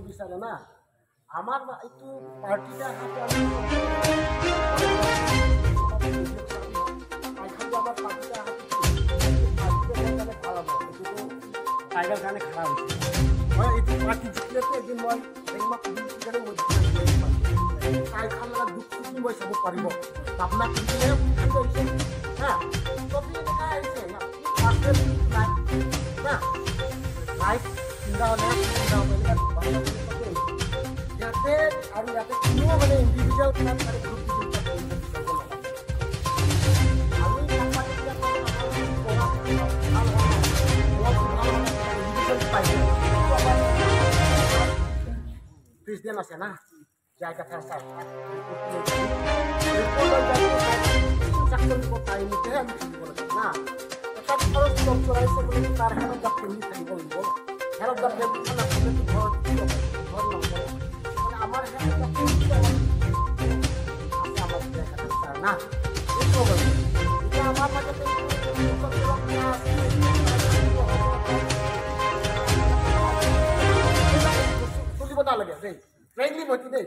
নিবিচাৰে না আমাৰ এইটো পাৰ্টিটা টাইগাৰ কাৰণে খাৰা হৈছে মই এইটো পাৰ্টি জিকিলেতো এদিন মই টাইখান লগা দুখ চুকি মই চাব পাৰিব আপোনাক কিনে আহিছে হা চবেই এনেকুৱা আহিছে না লাইফ চিন্তা হ'লে ইয়াতে আৰু ইয়াতে কোনো মানে ইণ্ডিভিজুৱেল গ্ৰুপ প্ৰেচিডেণ্ট আছে না যাই কথা চাই পাৰিমতেহে আমি থাকিব লাগিব না এটা খৰচ লগ চলাইছে বুলি তাৰ হেনত জাপ পিন্ধি থাকিব লাগিব হেনত জাপ ঘৰ আমাৰ না এইটো এতিয়া আমাৰ মাজতে চলিব নালাগে দেই ফ্ৰেণ্ডলি ভৰ্তি দেই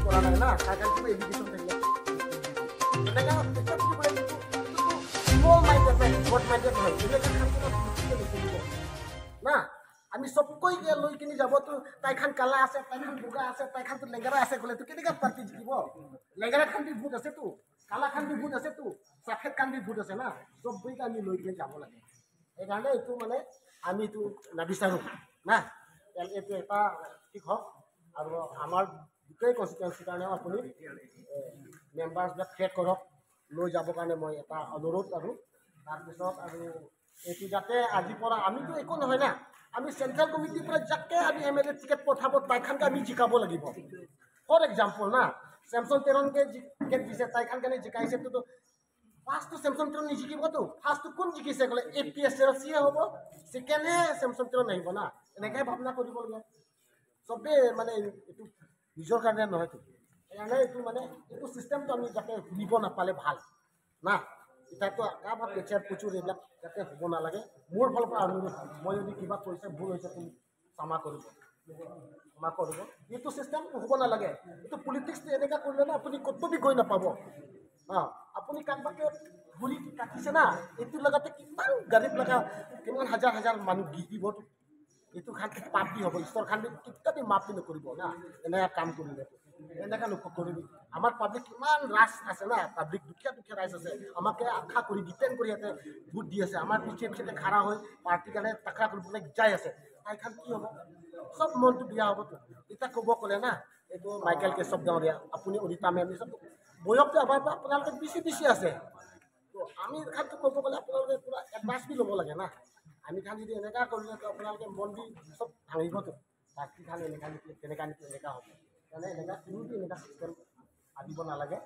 কৰা নাই না কাইলৈ এডুকেশ্যন থাকিলে না আমি চবকৈ লৈ কিনি যাবতো তাইখান কালা আছে তাইখান বগা আছে তাইখানটো লেঙেৰা আছে ক'লেতো কেনেকৈ পাৰ্টি জিকিব লেঙেৰা খান্দি ভোট আছেতো কালা খান্দি ভোট আছেতো চাফেদ খান্দি ভোট আছে না চবকৈ আমি লৈ কিনি যাব লাগে সেইকাৰণে এইটো মানে আমি এইটো নাবিচাৰোঁ না এইটো এটা ঠিক হওক আৰু আমাৰ গোটেই কনষ্টিটুৱেঞ্চিৰ কাৰণেও আপুনি মেম্বাৰ্ছবিলাক ক্ৰিয়েট কৰক লৈ যাবৰ কাৰণে মই এটা অনুৰোধ আৰু তাৰপিছত আৰু এইটো যাতে আজিৰ পৰা আমিতো একো নহয় না আমি চেণ্ট্ৰেল কমিটিৰ পৰা যাকে আমি MLA টিকেট পঠাব তাইখানকে আমি জিকাব লাগিব ফৰ এক্সাম্পল না চেমচন তেৰণকে টিকেট দিছে তাইখান কাৰণে জিকাইছেতো ফাৰ্ষ্টটো চেমচন তেৰণ নিজিকিবতো ফাৰ্ষ্টটো কোন জিকিছে ক'লে APSLCয়ে হ'ব ছেকেণ্ডে চেমচন তেৰণ আহিব না এনেকৈ ভাৱনা কৰিব লাগে চবেই মানে এইটো নিজৰ কাৰণে নহয়তো সেইকাৰণে এইটো মানে এইটো চিষ্টেমটো আমি যাতে শুনিব নাপালে ভাল না এতিয়াতো কাৰোবাৰ পেচাৰ প্ৰচুৰ এইবিলাক যাতে হ'ব নালাগে মোৰ ফালৰ পৰা অনুৰোধ মই যদি কিবা কৰিছে ভুল হৈছে তুমি ক্ষমা কৰিব এইটো চিষ্টেম হ'ব নালাগে এইটো পলিটিক্সটো এনেকুৱা কৰিলে না আপুনি ক'তো গৈ নাপাব আপুনি কাৰোবাকে গুলি কাটিছে না এইটোৰ লগতে কিমান গাড়ীত লগা কিমান হাজাৰ হাজাৰ মানুহ গিৰিবতো এইটো খান পাপি হ'ব ঈশ্বৰ খান কেতিয়াবা মাপি নকৰিব না এনেকুৱা কাম কৰিলে এনেকুৱা নকৰিবি আমাৰ পাব্লিক কিমান ৰাইজ আছে না পাব্লিক দুখীয়া ৰাইজ আছে আমাকে আশা কৰি ডিপেণ্ড কৰি ইয়াতে ভোট দি আছে আমাৰ পিছে খাৰা হৈ পাৰ্টিৰ কাৰণে টাকা কৰিবলৈ যাই আছে তাইখান কি হ'ব চব মনটো বিয়া হ'বতো এতিয়া ক'ব ক'লে না এইটো মাইকেল কেশৱ ডাঙৰীয়া আপুনি অনিতা মেম চব বয়সটো আমাৰ পৰা আপোনালোকে বেছি আছে তো আমি খানটো ক'ব গ'লে আপোনালোকে পূৰা এডভান্স বি ল'ব লাগে না আমি খান যদি এনেকুৱা কৰিলে আপোনালোকে মন দি চব ভাঙিবতো পাৰ্টি খান এনেকুৱা নেকি তেনেকুৱা হ'ব সেইকাৰণে এনেকুৱা কোনো এনেকুৱা চিষ্টেম আনিব নালাগে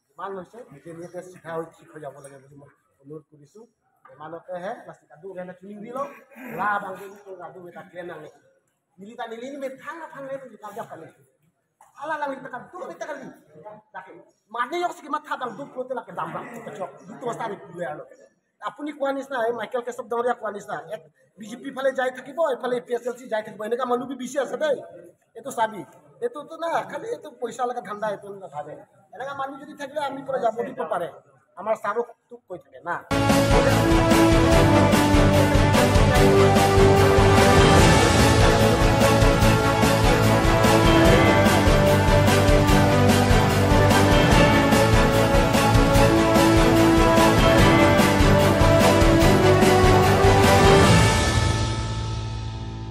যিমান হৈছে নিজে নিজে শিক্ষা হৈ ঠিক হৈ যাব লাগে বুলি মই অনুৰোধ কৰিছোঁ ইমানতেহে লাষ্টিকাটো এনে কিনি দি লওঁ লাভ আংটো এটা ট্ৰেইন আনে মিলিটা নিলি থাঙে কাজা পালে ala lang kita kan tu kita kali মানে yok কিমান থাকাল দুখ করতে লাগে দামরা দুটো অবস্থা আমি ঘুরে আলো আপুনি কোৱা নিচিনা মাইকেল কেশৱ ডাঙৰীয়া কোৱা নিচিনা এক বিজেপি ফালে যাই থাকিব এফালে APSLC যাই থাকিব এনেকুৱা মানুহ বেছি আছে দেই এইটো চাবি এইটোতো না খালি এইটো পইচা লগা ধান্দা এইটো নাথাকে এনেকুৱা মানুহ যদি থাকিলে আমি পৰা যাব দিব পাৰে আমাৰ ছাৰক কৈ থাকে না